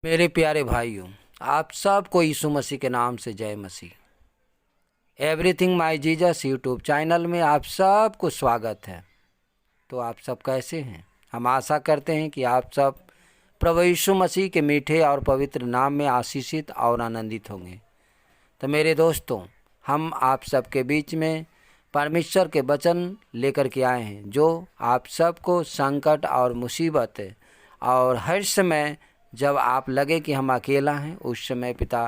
मेरे प्यारे भाइयों, आप सबको यीशु मसीह के नाम से जय मसीह। Everything my Jesus YouTube channel में आप सबको स्वागत है। तो आप सब कैसे हैं? हम आशा करते हैं कि आप सब प्रभु यीशु मसीह के मीठे और पवित्र नाम में आशीषित और आनंदित होंगे। तो मेरे दोस्तों, हम आप सबके बीच में परमेश्वर के वचन लेकर के आए हैं, जो आप सबको संकट और मुसीबत और हर समय जब आप लगे कि हम अकेला हैं, उस समय पिता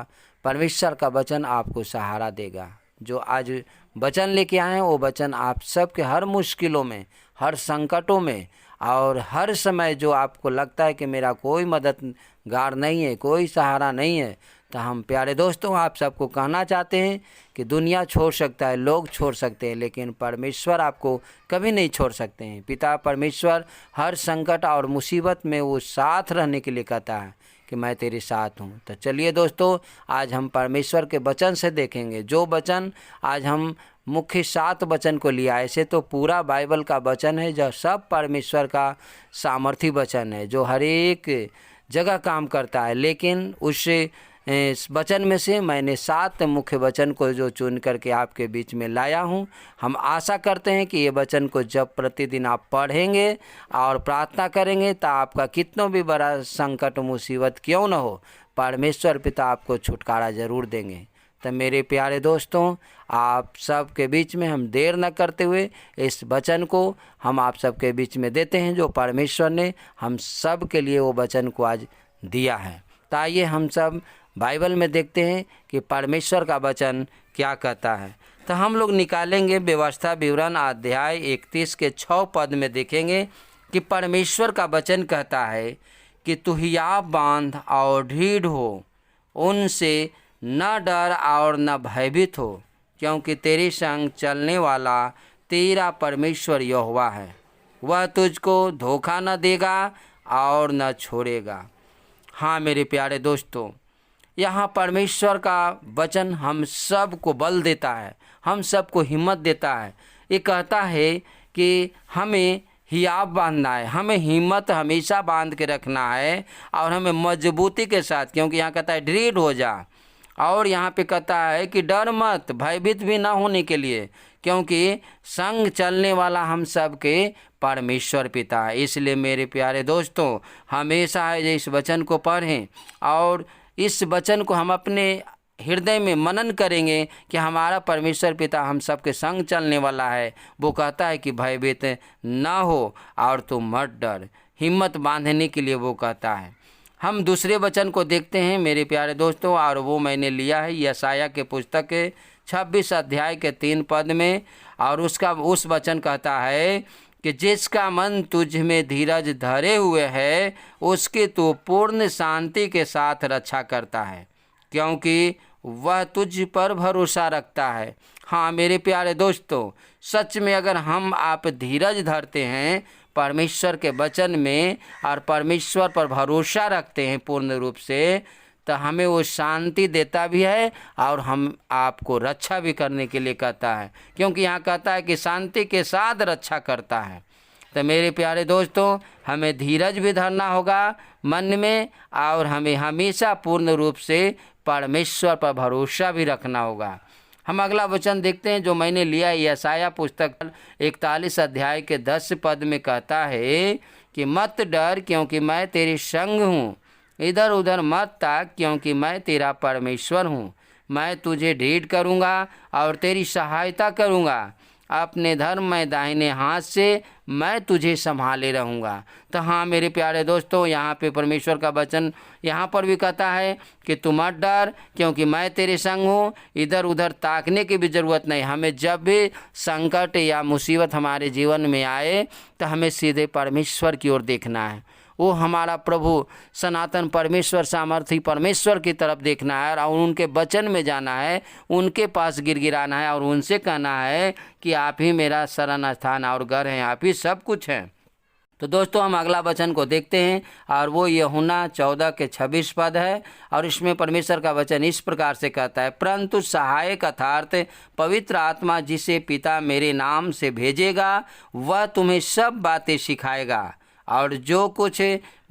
परमेश्वर का वचन आपको सहारा देगा। जो आज वचन लेके आए हैं वो वचन आप सबके हर मुश्किलों में, हर संकटों में और हर समय जो आपको लगता है कि मेरा कोई मददगार नहीं है, कोई सहारा नहीं है, तो हम प्यारे दोस्तों आप सबको कहना चाहते हैं कि दुनिया छोड़ सकता है, लोग छोड़ सकते हैं, लेकिन परमेश्वर आपको कभी नहीं छोड़ सकते हैं। पिता परमेश्वर हर संकट और मुसीबत में वो साथ रहने के लिए कहता है कि मैं तेरे साथ हूँ। तो चलिए दोस्तों, आज हम परमेश्वर के वचन से देखेंगे। जो वचन आज हम मुख्य 7 वचन को लिया, ऐसे तो पूरा बाइबल का वचन है, जो सब परमेश्वर का सामर्थी वचन है, जो हर एक जगह काम करता है। लेकिन इस वचन में से मैंने 7 मुख्य वचन को जो चुन करके आपके बीच में लाया हूँ। हम आशा करते हैं कि ये वचन को जब प्रतिदिन आप पढ़ेंगे और प्रार्थना करेंगे, तो आपका कितना भी बड़ा संकट मुसीबत क्यों न हो, परमेश्वर पिता आपको छुटकारा ज़रूर देंगे। तो मेरे प्यारे दोस्तों, आप सब के बीच में हम देर न करते हुए इस वचन को हम आप सब के बीच में देते हैं, जो परमेश्वर ने हम सब के लिए वो वचन को आज दिया है। तो आइए हम सब बाइबल में देखते हैं कि परमेश्वर का वचन क्या कहता है। तो हम लोग निकालेंगे व्यवस्था विवरण अध्याय 31 के 6 पद में देखेंगे कि परमेश्वर का वचन कहता है कि तू हियाव बांध और ढीठ हो, उनसे न डर और न भयभीत हो, क्योंकि तेरे संग चलने वाला तेरा परमेश्वर यहोवा है। वह तुझको धोखा न देगा और न छोड़ेगा। हाँ मेरे प्यारे दोस्तों, यहाँ परमेश्वर का वचन हम सब को बल देता है, हम सब को हिम्मत देता है। ये कहता है कि हमें हियाव बांधना है, हमें हिम्मत हमेशा बांध के रखना है और हमें मजबूती के साथ, क्योंकि यहाँ कहता है दृढ़ हो जा, और यहाँ पे कहता है कि डर मत, भयभीत भी ना होने के लिए, क्योंकि संग चलने वाला हम सब के परमेश्वर पिता है। इसलिए मेरे प्यारे दोस्तों, हमेशा है इस वचन को पढ़ें और इस वचन को हम अपने हृदय में मनन करेंगे कि हमारा परमेश्वर पिता हम सबके संग चलने वाला है। वो कहता है कि भयभीत ना हो और तुम मत डर, हिम्मत बांधने के लिए वो कहता है। हम दूसरे वचन को देखते हैं मेरे प्यारे दोस्तों, और वो मैंने लिया है यशायाह के पुस्तक के 26 अध्याय के 3 पद में, और उस वचन कहता है कि जिसका मन तुझ में धीरज धरे हुए है, उसकी तू पूर्ण शांति के साथ रक्षा करता है, क्योंकि वह तुझ पर भरोसा रखता है। हाँ मेरे प्यारे दोस्तों, सच में अगर हम आप धीरज धरते हैं परमेश्वर के वचन में और परमेश्वर पर भरोसा रखते हैं पूर्ण रूप से, तो हमें वो शांति देता भी है और हम आपको रक्षा भी करने के लिए कहता है, क्योंकि यहाँ कहता है कि शांति के साथ रक्षा करता है। तो मेरे प्यारे दोस्तों, हमें धीरज भी धरना होगा मन में, और हमें हमेशा पूर्ण रूप से परमेश्वर पर भरोसा भी रखना होगा। हम अगला वचन देखते हैं जो मैंने लिया है यशायाह पुस्तक 41 अध्याय के 10 पद में कहता है कि मत डर, क्योंकि मैं तेरे संग हूँ, इधर उधर मत ताक, क्योंकि मैं तेरा परमेश्वर हूँ। मैं तुझे ढीठ करूँगा और तेरी सहायता करूँगा, अपने धर्म में दाहिने हाथ से मैं तुझे संभाले रहूँगा। तो हाँ मेरे प्यारे दोस्तों, यहाँ पे परमेश्वर का वचन यहाँ पर भी कहता है कि तू मत डर, क्योंकि मैं तेरे संग हूँ। इधर उधर ताकने की भी ज़रूरत नहीं। हमें जब भी संकट या मुसीबत हमारे जीवन में आए, तो हमें सीधे परमेश्वर की ओर देखना है। वो हमारा प्रभु सनातन परमेश्वर, सामर्थी परमेश्वर की तरफ देखना है और उनके वचन में जाना है, उनके पास गिड़गिड़ाना है और उनसे कहना है कि आप ही मेरा शरण स्थान और घर है, आप ही सब कुछ हैं। तो दोस्तों, हम अगला वचन को देखते हैं, और वो यूहन्ना 14 के 26 पद है, और इसमें परमेश्वर का वचन इस प्रकार से कहता है, परंतु सहायक अर्थात पवित्र आत्मा जिसे पिता मेरे नाम से भेजेगा, वह तुम्हें सब बातें सिखाएगा और जो कुछ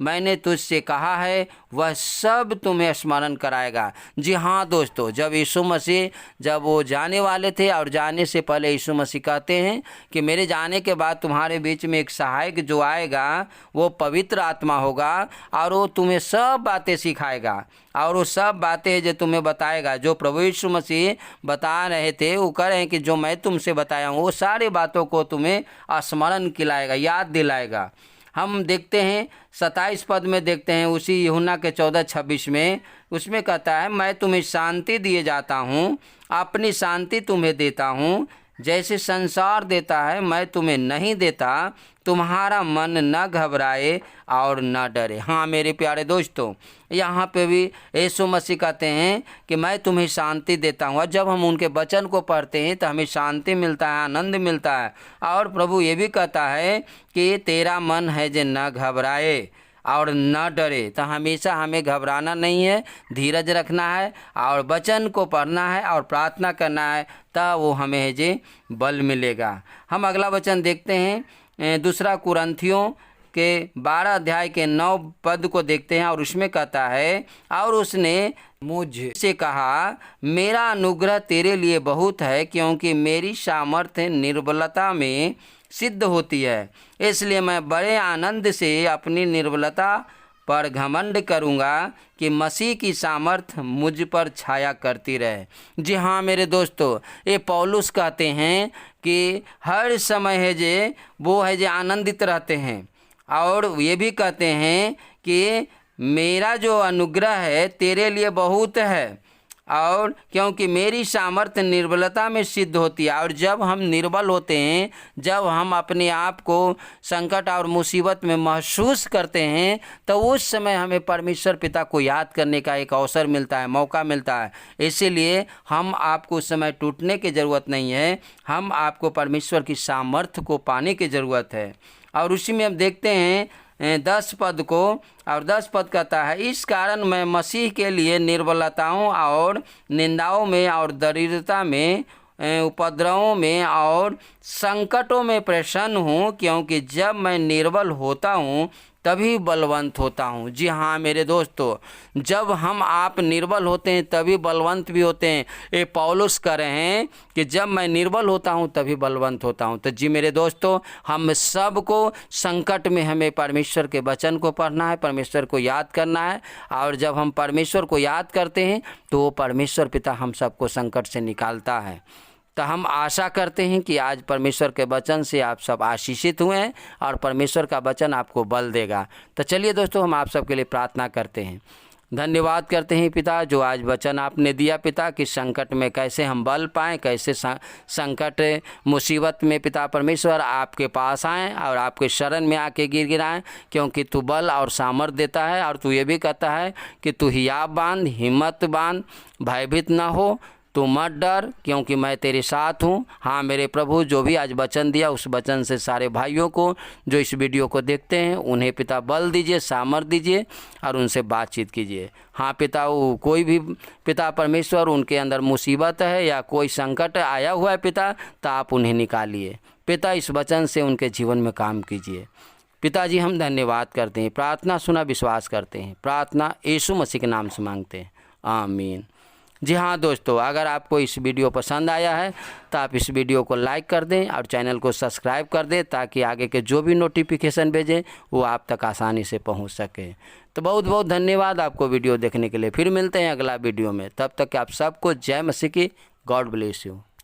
मैंने तुझसे कहा है वह सब तुम्हें स्मरण कराएगा। जी हाँ दोस्तों, जब यीशु मसीह जब वो जाने वाले थे और जाने से पहले यीशु मसीह कहते हैं कि मेरे जाने के बाद तुम्हारे बीच में एक सहायक जो आएगा वो पवित्र आत्मा होगा और वो तुम्हें सब बातें सिखाएगा और वो सब बातें जो तुम्हें बताएगा, जो प्रभु यीशु मसीह बता रहे थे वो कह रहे हैं कि जो मैं तुमसे बताया हूँ वो सारी बातों को तुम्हें स्मरण दिलाएगा, याद दिलाएगा। हम देखते हैं 27 पद में देखते हैं उसी यूहन्ना के 14:26 में, उसमें कहता है मैं तुम्हें शांति दिए जाता हूँ, अपनी शांति तुम्हें देता हूँ, जैसे संसार देता है मैं तुम्हें नहीं देता, तुम्हारा मन न घबराए और न डरे। हाँ मेरे प्यारे दोस्तों, यहाँ पे भी यीशु मसीह कहते हैं कि मैं तुम्हें शांति देता हूँ। और जब हम उनके वचन को पढ़ते हैं तो हमें शांति मिलता है, आनंद मिलता है। और प्रभु ये भी कहता है कि तेरा मन है जो न घबराए और न डरे। तो हमेशा हमें घबराना नहीं है, धीरज रखना है और वचन को पढ़ना है और प्रार्थना करना है, तब वो हमें जे बल मिलेगा। हम अगला वचन देखते हैं, दूसरा कुरिन्थियों के 12 अध्याय के 9 पद को देखते हैं और उसमें कहता है और उसने मुझसे कहा मेरा अनुग्रह तेरे लिए बहुत है, क्योंकि मेरी सामर्थ्य निर्बलता में सिद्ध होती है। इसलिए मैं बड़े आनंद से अपनी निर्बलता पर घमंड करूँगा कि मसीह की सामर्थ मुझ पर छाया करती रहे। जी हाँ मेरे दोस्तों, ये पौलुस कहते हैं कि हर समय है जे वो है जे आनंदित रहते हैं और ये भी कहते हैं कि मेरा जो अनुग्रह है तेरे लिए बहुत है, और क्योंकि मेरी सामर्थ्य निर्बलता में सिद्ध होती है। और जब हम निर्बल होते हैं, जब हम अपने आप को संकट और मुसीबत में महसूस करते हैं, तो उस समय हमें परमेश्वर पिता को याद करने का एक अवसर मिलता है, मौका मिलता है। इसीलिए हम आपको उस समय टूटने की ज़रूरत नहीं है, हम आपको परमेश्वर की सामर्थ्य को पाने की ज़रूरत है। और उसी में हम देखते हैं 10 पद को, और 10 पद कहता है इस कारण मैं मसीह के लिए निर्बलताओं और निंदाओं में और दरिद्रता में, उपद्रवों में और संकटों में प्रसन्न हूँ, क्योंकि जब मैं निर्बल होता हूँ तभी बलवंत होता हूँ। जी हाँ मेरे दोस्तों, जब हम आप निर्बल होते हैं तभी बलवंत भी होते हैं। ये पौलुस कह रहे हैं कि जब मैं निर्बल होता हूँ तभी बलवंत होता हूँ। तो जी मेरे दोस्तों, हम सबको संकट में हमें परमेश्वर के वचन को पढ़ना है, परमेश्वर को याद करना है, और जब हम परमेश्वर को याद करते हैं तो वो परमेश्वर पिता हम सबको संकट से निकालता है। तो हम आशा करते हैं कि आज परमेश्वर के वचन से आप सब आशीषित हुए हैं और परमेश्वर का वचन आपको बल देगा। तो चलिए दोस्तों, हम आप सबके लिए प्रार्थना करते हैं। धन्यवाद करते हैं पिता, जो आज वचन आपने दिया पिता, कि संकट में कैसे हम बल पाएँ, कैसे संकट मुसीबत में पिता परमेश्वर आपके पास आएँ और आपके शरण में आके गिर गिराएँ, क्योंकि तू बल और सामर्थ देता है। और तू ये भी कहता है कि तू हियाव बांध, हिम्मत बांध, भयभीत ना हो, तू मत डर, क्योंकि मैं तेरे साथ हूँ। हाँ मेरे प्रभु, जो भी आज वचन दिया उस वचन से सारे भाइयों को जो इस वीडियो को देखते हैं उन्हें पिता बल दीजिए, सामर्थ दीजिए और उनसे बातचीत कीजिए। हाँ पिता, वो कोई भी पिता परमेश्वर उनके अंदर मुसीबत है या कोई संकट आया हुआ है पिता, तो आप उन्हें निकालिए पिता, इस वचन से उनके जीवन में काम कीजिए। पिताजी हम धन्यवाद करते हैं, प्रार्थना सुना विश्वास करते हैं, प्रार्थना यीशु मसीह के नाम से मांगते हैं, आमीन। जी हाँ दोस्तों, अगर आपको इस वीडियो पसंद आया है तो आप इस वीडियो को लाइक कर दें और चैनल को सब्सक्राइब कर दें, ताकि आगे के जो भी नोटिफिकेशन भेजें वो आप तक आसानी से पहुंच सके। तो बहुत बहुत धन्यवाद आपको वीडियो देखने के लिए। फिर मिलते हैं अगला वीडियो में, तब तक आप सबको जय मसीह की। God bless you.